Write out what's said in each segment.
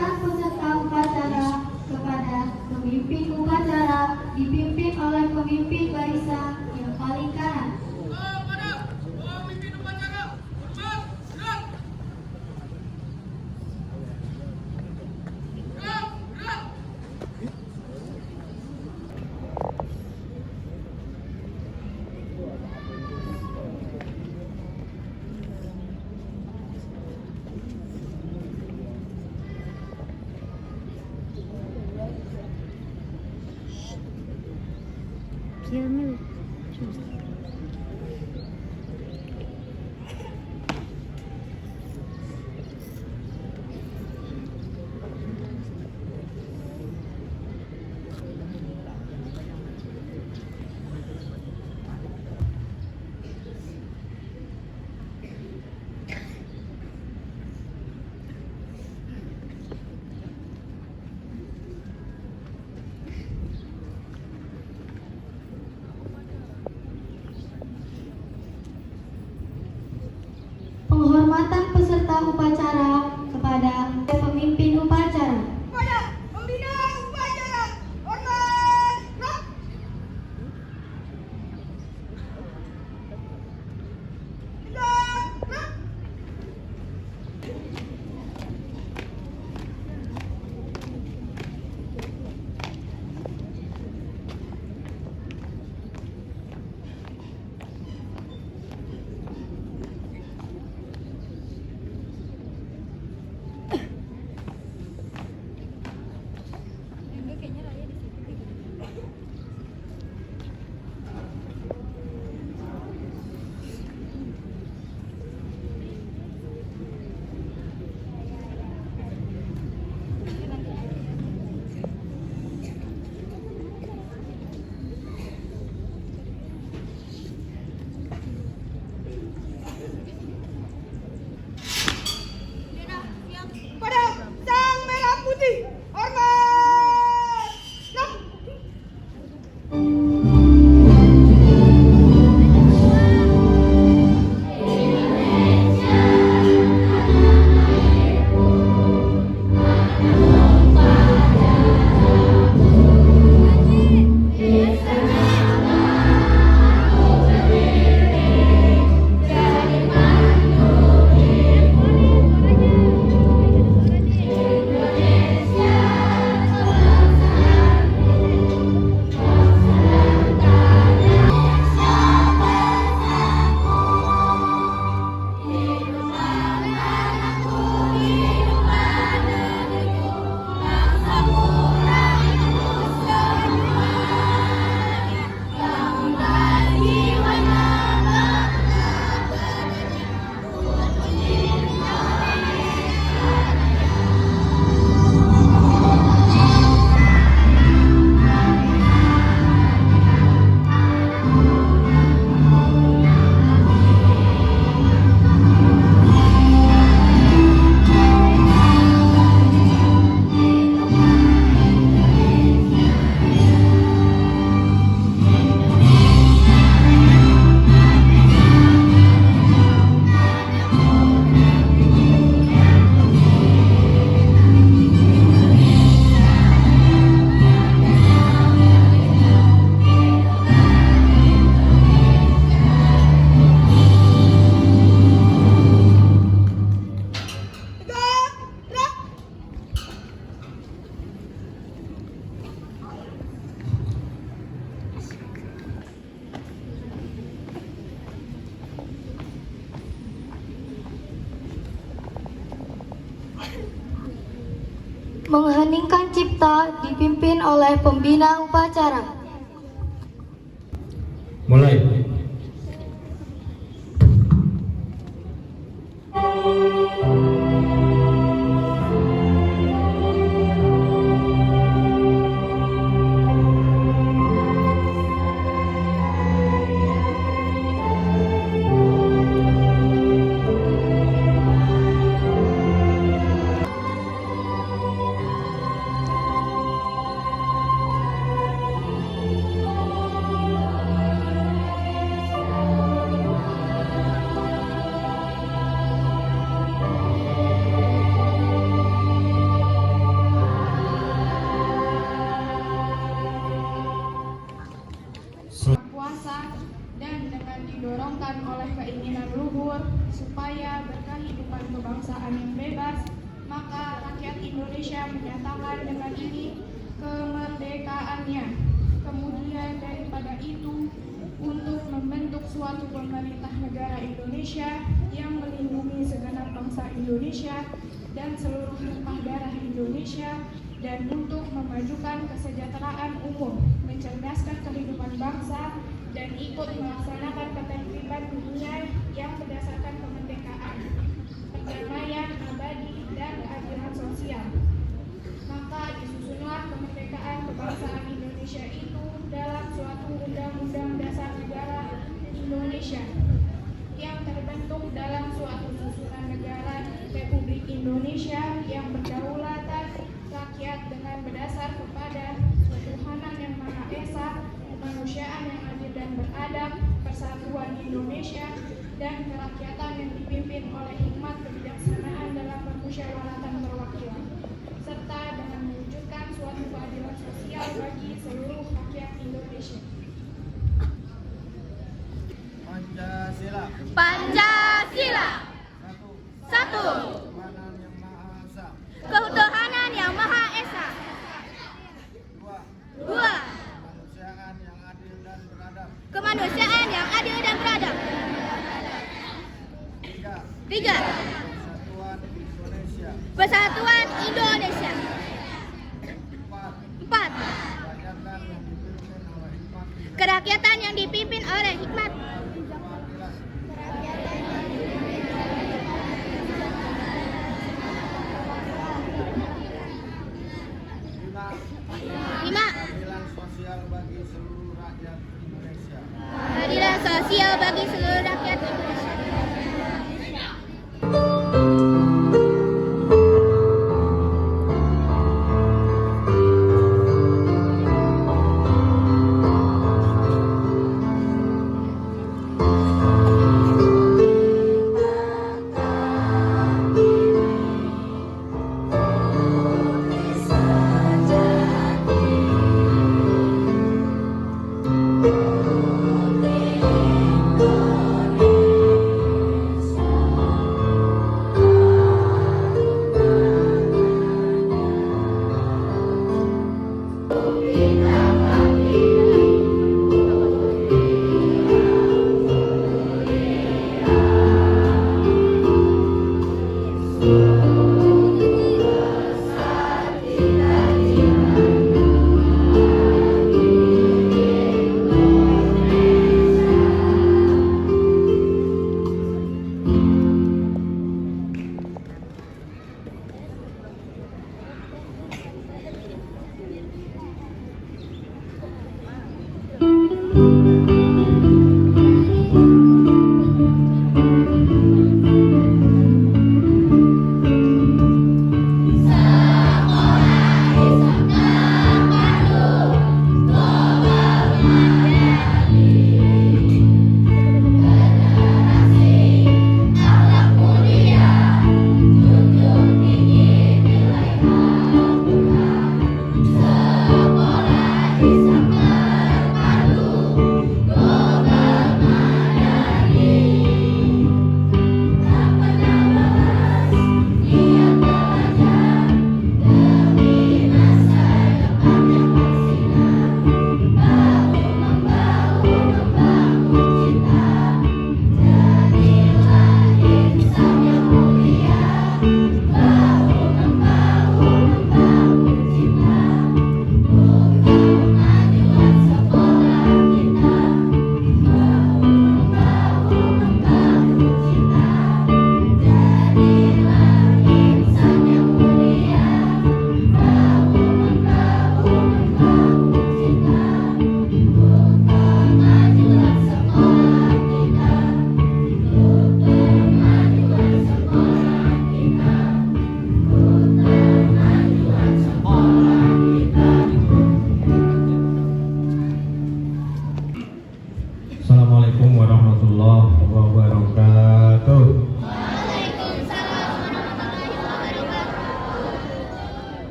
penghormatan peserta upacara kepada pemimpin upacara dipimpin oleh pemimpin barisan yang paling kanan. Penghormatan peserta upacara kepada pemimpin upacara. Kepada pembina upacara, hormat. Pada sang merah putih, hormat. Mengheningkan cipta dipimpin oleh pembina upacara. Mulai. supaya berkehidupan kebangsaan yang bebas, maka rakyat Indonesia menyatakan dengan ini kemerdekaannya. Kemudian daripada itu, untuk membentuk suatu pemerintah negara Indonesia yang melindungi segenap bangsa Indonesia dan seluruh tumpah darah Indonesia, dan untuk memajukan kesejahteraan umum, mencerdaskan kehidupan bangsa, dan ikut melaksanakan ketertiban dunia yang berdasarkan kemerdekaan, perdamaian abadi, dan keadilan sosial. Maka disusunlah kemerdekaan kebangsaan Indonesia itu dalam suatu undang-undang dasar negara Indonesia yang terbentuk dalam suatu susunan negara Republik Indonesia yang berdaulat rakyat dengan berdasar kepada ketuhanan yang Maha Esa, kemanusiaan yang adil dan beradab, persatuan Indonesia, dan kerakyatan yang dipimpin oleh hikmat kebijaksanaan dalam permusyawaratan perwakilan, serta dengan mewujudkan suatu keadilan sosial bagi seluruh rakyat Indonesia. Pancasila. Pancasila. Satu. Satu. Ketuhanan yang Maha Esa. Ketuhanan yang Maha Esa. Dua. Dua. Kemanusiaan yang adil dan beradab. Kemanusiaan yang adil dan beradab. Tiga. Tiga. Persatuan Indonesia. Persatuan Indonesia. Empat. Empat. Kerakyatan yang dipimpin oleh hikmat Kerakyatan yang dipimpin oleh hikmat keadilan. Lima. Lima. Keadilan sosial bagi seluruh rakyat Indonesia. Keadilan sosial bagi seluruh rakyat Indonesia.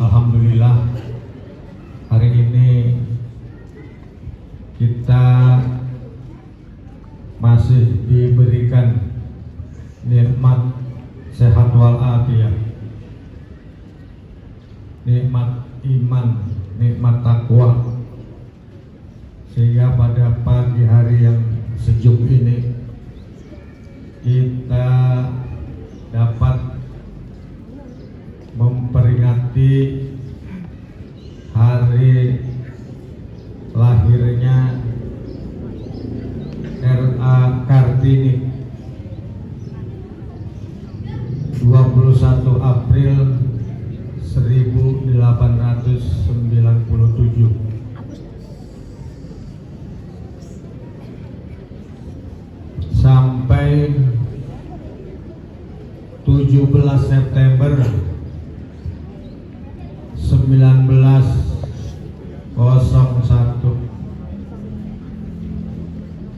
Alhamdulillah hari ini kita masih diberikan nikmat sehat walafiat, nikmat iman, nikmat takwa, sehingga pada pagi hari yang sejuk ini kita dapat memperingati hari lahirnya R.A. Kartini 21 April 1897. Sampai 17 September 1901,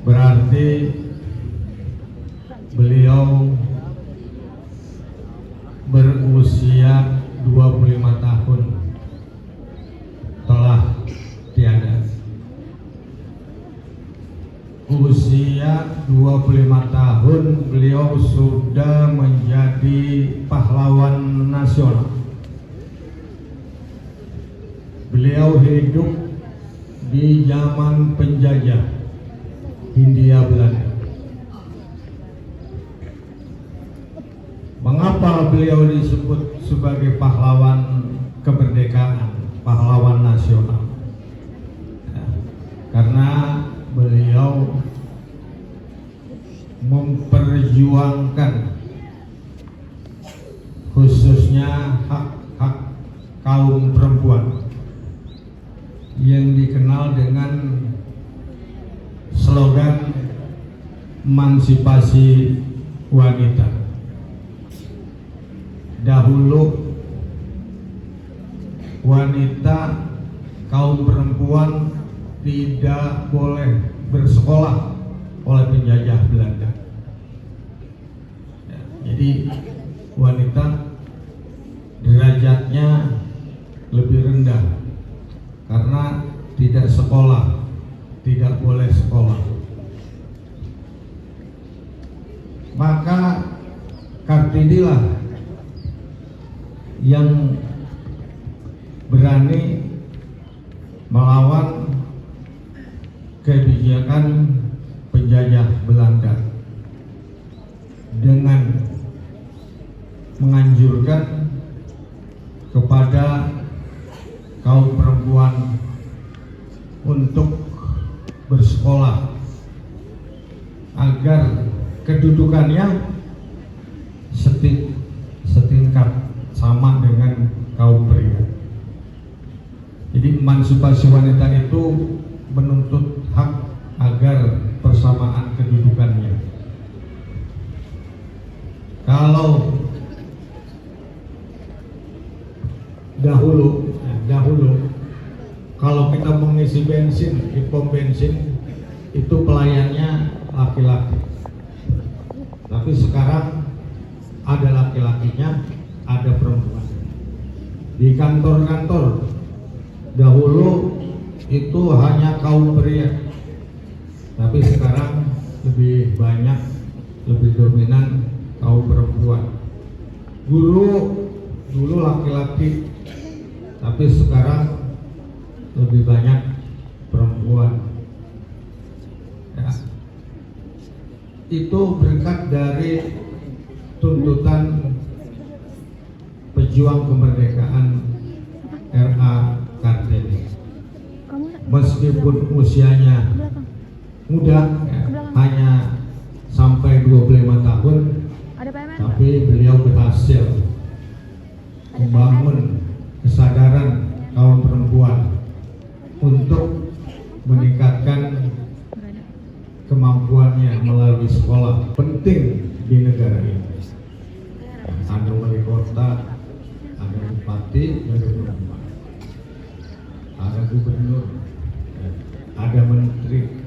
berarti beliau berusia 25 tahun telah tiada. Usia 25 tahun beliau sudah menjadi pahlawan nasional. Beliau hidup di zaman penjajah Hindia Belanda. Mengapa beliau disebut sebagai pahlawan kemerdekaan, pahlawan nasional? Ya, karena beliau memperjuangkan khususnya hak-hak kaum perempuan yang dikenal dengan slogan emansipasi wanita. Dahulu wanita, kaum perempuan tidak boleh bersekolah oleh penjajah Belanda. Ya, jadi wanita derajatnya lebih rendah karena tidak sekolah, tidak boleh sekolah. Maka Kartini lah yang berani melawan kebijakan penjajah Belanda dengan menganjurkan kepada kaum perempuan untuk bersekolah agar kedudukannya setingkat sama dengan kaum pria. Jadi emansipasi wanita itu menuntut hak agar persamaan kedudukannya. Kalau dahulu kalau kita mengisi bensin di pom bensin itu pelayannya laki-laki, tapi sekarang ada laki-lakinya, ada perempuan. Di kantor-kantor dahulu itu hanya kaum pria, tapi sekarang lebih banyak, lebih dominan kaum perempuan. Dulu laki-laki, tapi sekarang lebih banyak perempuan. Ya. Itu berkat dari tuntutan pejuang kemerdekaan R.A. Kartini. Meskipun usianya muda, ya, hanya sampai 25 tahun, tapi beliau berhasil membangun kesadaran kaum perempuan untuk meningkatkan kemampuannya melalui sekolah. Penting di negara ini. Ada wali kota, ada bupati, ada perempuan, ada gubernur, ada menteri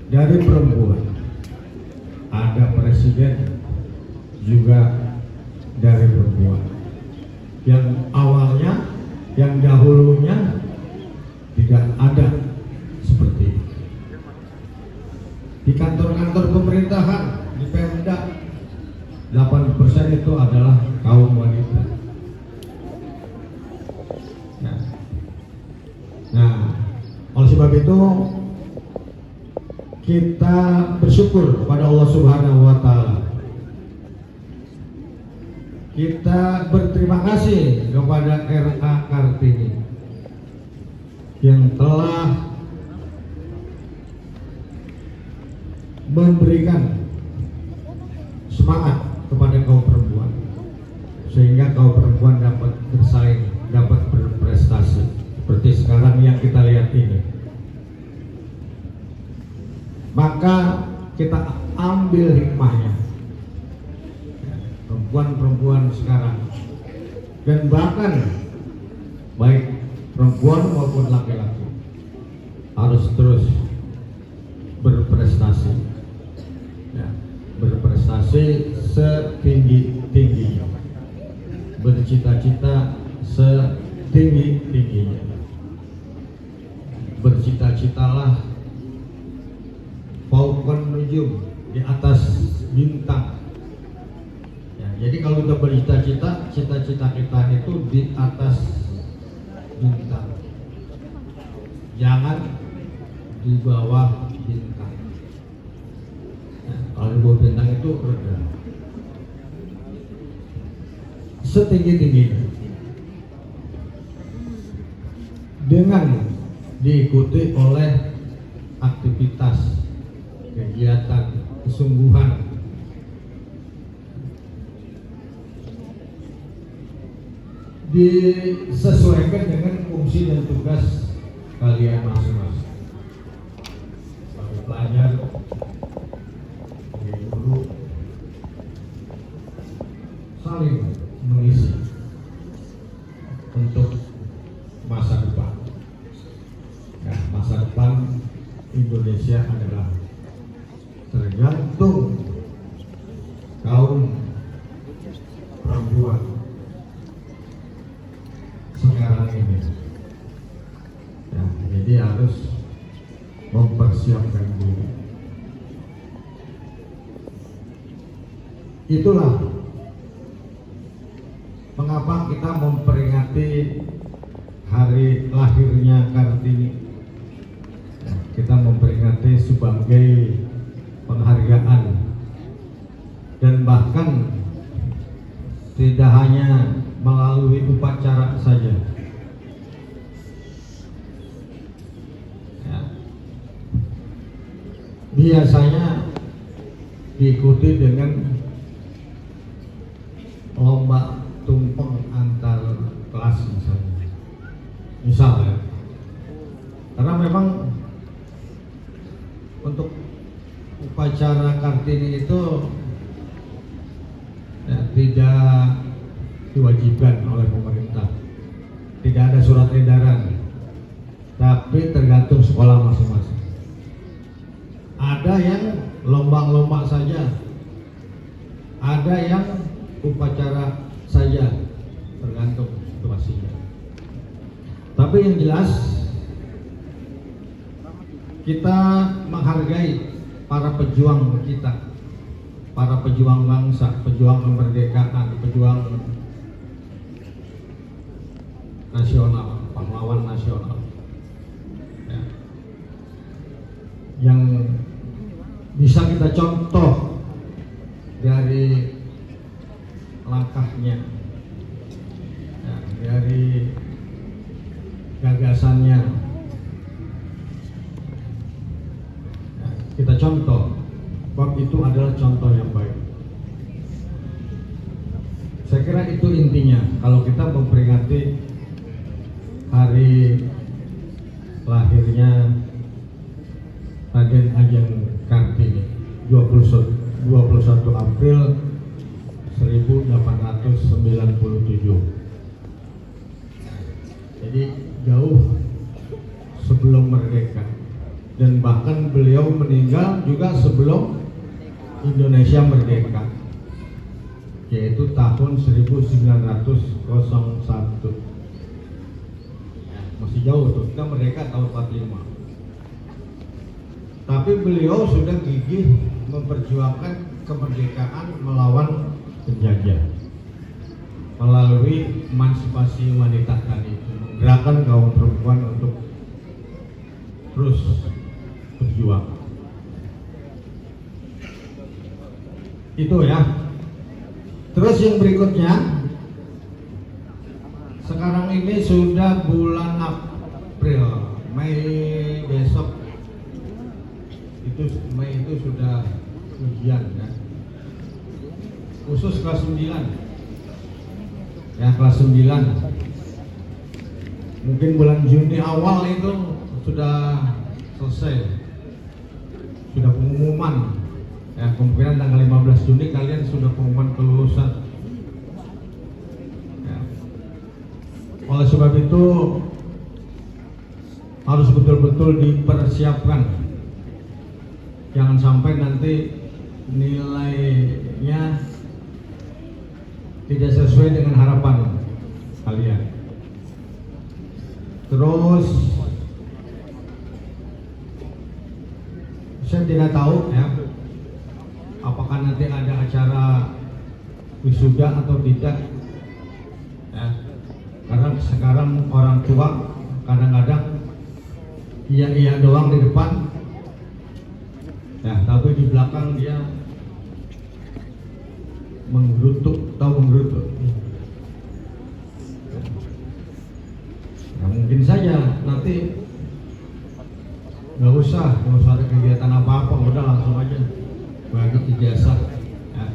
dari perempuan, ada presiden juga dari perempuan. Yang awalnya yang dahulunya tidak ada seperti itu. Di kantor-kantor pemerintahan, di Pemda, 8% itu adalah kaum wanita. Nah, oleh sebab itu kita bersyukur kepada Allah Subhanahu wa Ta'ala. Kita berterima kasih kepada RA Kartini yang telah memberikan semangat kepada kaum perempuan sehingga kaum perempuan dapat bersaing, dapat berprestasi seperti sekarang yang kita lihat ini. Maka kita ambil hikmahnya, perempuan-perempuan sekarang, dan bahkan baik perempuan maupun laki-laki harus terus berprestasi, ya, berprestasi setinggi-tingginya, bercita-cita setinggi-tingginya, bercita-citalah fauqan nujum, di atas bintang. Ya, jadi kalau kita bercita-cita, cita-cita kita itu di atas bintang, jangan di bawah bintang. Nah, kalau di bawah bintang itu rendah. Setinggi-tingginya, dengan diikuti oleh aktivitas, kegiatan, kesungguhan, disesuaikan dengan fungsi dan tugas kalian masing-masing. Sebagai pelajar, sebagai guru, saling mengisi untuk masa depan. Nah, masa depan Indonesia adalah tergantung kaum perempuan sekarang ini. Ya, jadi harus mempersiapkan diri. Itulah mengapa kita memperingati hari lahirnya Kartini. Ya, kita memperingati sebagai penghargaan, dan bahkan tidak hanya melalui upacara saja, ya, biasanya diikuti dengan lomba tumpeng antar kelas misalnya, karena memang untuk upacara Kartini itu ya, tidak diwajibkan oleh pemerintah, tidak ada surat edaran, tapi tergantung sekolah masing-masing. Ada yang lomba-lomba saja, ada yang upacara saja, tergantung situasinya. Tapi yang jelas kita menghargai para pejuang kita, para pejuang bangsa, pejuang kemerdekaan, pejuang nasional, pahlawan nasional, ya, yang bisa kita contoh dari langkahnya, ya, dari gagasannya, ya, kita contoh. Sebab itu adalah contoh yang baik. Saya kira itu intinya kalau kita memperingati hari lahirnya Raden Ajeng Kartini 21 April 1897. Jadi jauh sebelum merdeka, dan bahkan beliau meninggal juga sebelum Indonesia merdeka, yaitu tahun 1901. masih jauh tuh, kita merdeka tahun 45. Tapi beliau sudah gigih memperjuangkan kemerdekaan melawan penjajah melalui emansipasi wanita tadi, menggerakkan kaum perempuan untuk terus berjuang. Itu ya. Terus yang berikutnya, sekarang ini sudah bulan April, Mei besok itu Mei itu sudah ujian ya. Khusus kelas 9. Ya, kelas 9. Mungkin bulan Juni awal itu sudah selesai. Sudah pengumuman. Ya, kemungkinan tanggal 15 Juni kalian sudah pengumuman kelulusan. Ya. Oleh sebab itu harus betul-betul dipersiapkan. Jangan sampai nanti nilainya tidak sesuai dengan harapan kalian. Terus saya tidak tahu ya, apakah nanti ada acara wisuda atau tidak ya. Karena sekarang orang tua kadang-kadang iya doang di depan ya, tapi di belakang dia menggerutuk. Ya, mungkin saja nanti nggak usah ada kegiatan apa-apa, udah langsung aja bagi ijazah ya.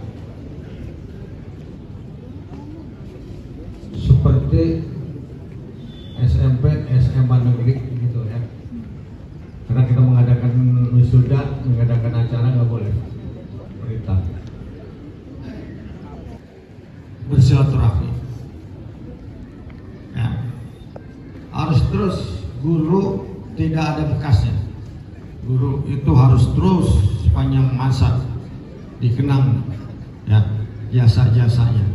Seperti SMP, SMA negeri gitu ya. Karena kita mengadakan wisuda, mengadakan acara nggak boleh perintah. Bersilaturahmi ya. Harus terus, guru tidak ada bekasnya. Guru itu harus terus sepanjang masa dikenang ya jasa-jasanya.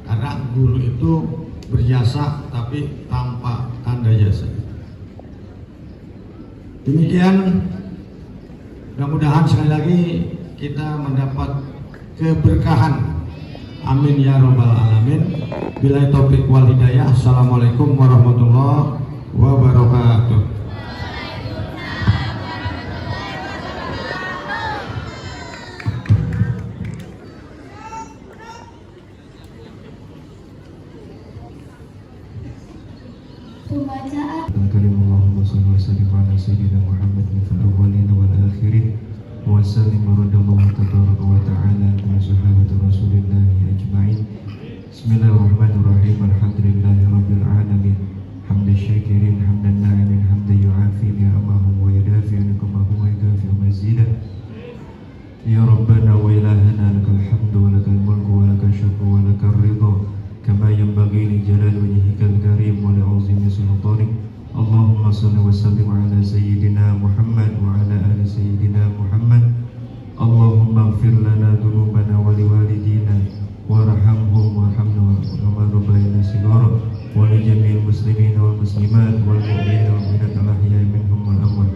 Karena guru itu berjasa tapi tanpa tanda jasa. Demikian, mudah-mudahan sekali lagi kita mendapat keberkahan. Amin ya robbal alamin. Billahi taufiq wal hidayah. Assalamualaikum warahmatullahi wabarakatuh. Pembacaan Allahumma salli wa sallim ala sayyidina Muhammad fil awwalin wal akhirin wa sallim radallahu tabaraka wa ta'ala ala sahabati Rasulillah ajma'in. Bismillahirrahmanirrahim. Alhamdulillahi rabbil alamin. Hamdan syakirin, hamdan na'imin, hamdan yu'afi ni'amahu wa yudafi niqamahu wa yudafi mazidah. Ya Rabbana wa ilahana lakal hamdu wa lakal mulku wa lakal syukru wa lakal ridha kama yanbaghi li jalali wajhikal karim wa li 'azimi sultanik. Allahumma salli wa sallim ala sayyidina Muhammad wa ala ali sayyidina Muhammad. Allahumma ighfir lana dhunubana wa liwalidina warhamhum warhamna kama rabbayana shighara wa li jami'il muslimina wal muslimat wal mu'minina wal mu'minat al-ahya'i minhum wal amwat.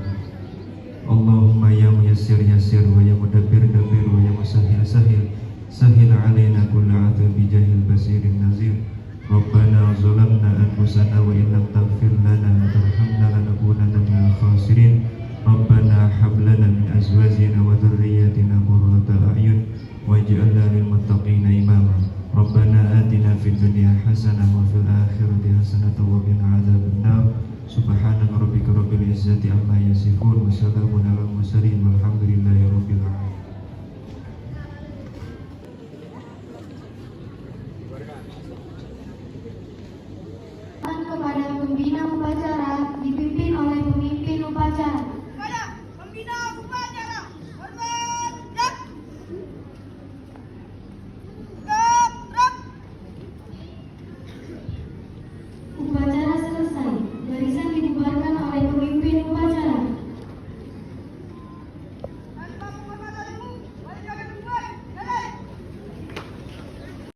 Allahumma ya muyassir yassir wa ya mudabbir dabbir wa ya musahhil sahhil sahhil alaina kulla 'adzabi jahil basirin nazir. Rabbana zalamna anfusana wa in lam taghfir lana wa tarhamna lanakunanna minal khasirin. Rabbana hab lana min azwajina wa dhurriyyatina qurrata a'yun waj'alna lil muttaqina imama. Rabbana atina fid dunya hasanah wa fil akhirati hasanah wa qina adzabannar. Subhana rabbika rabbil izzati amma yasifun wa salamun alal mursalin walhamdulillahi rabbil alamin.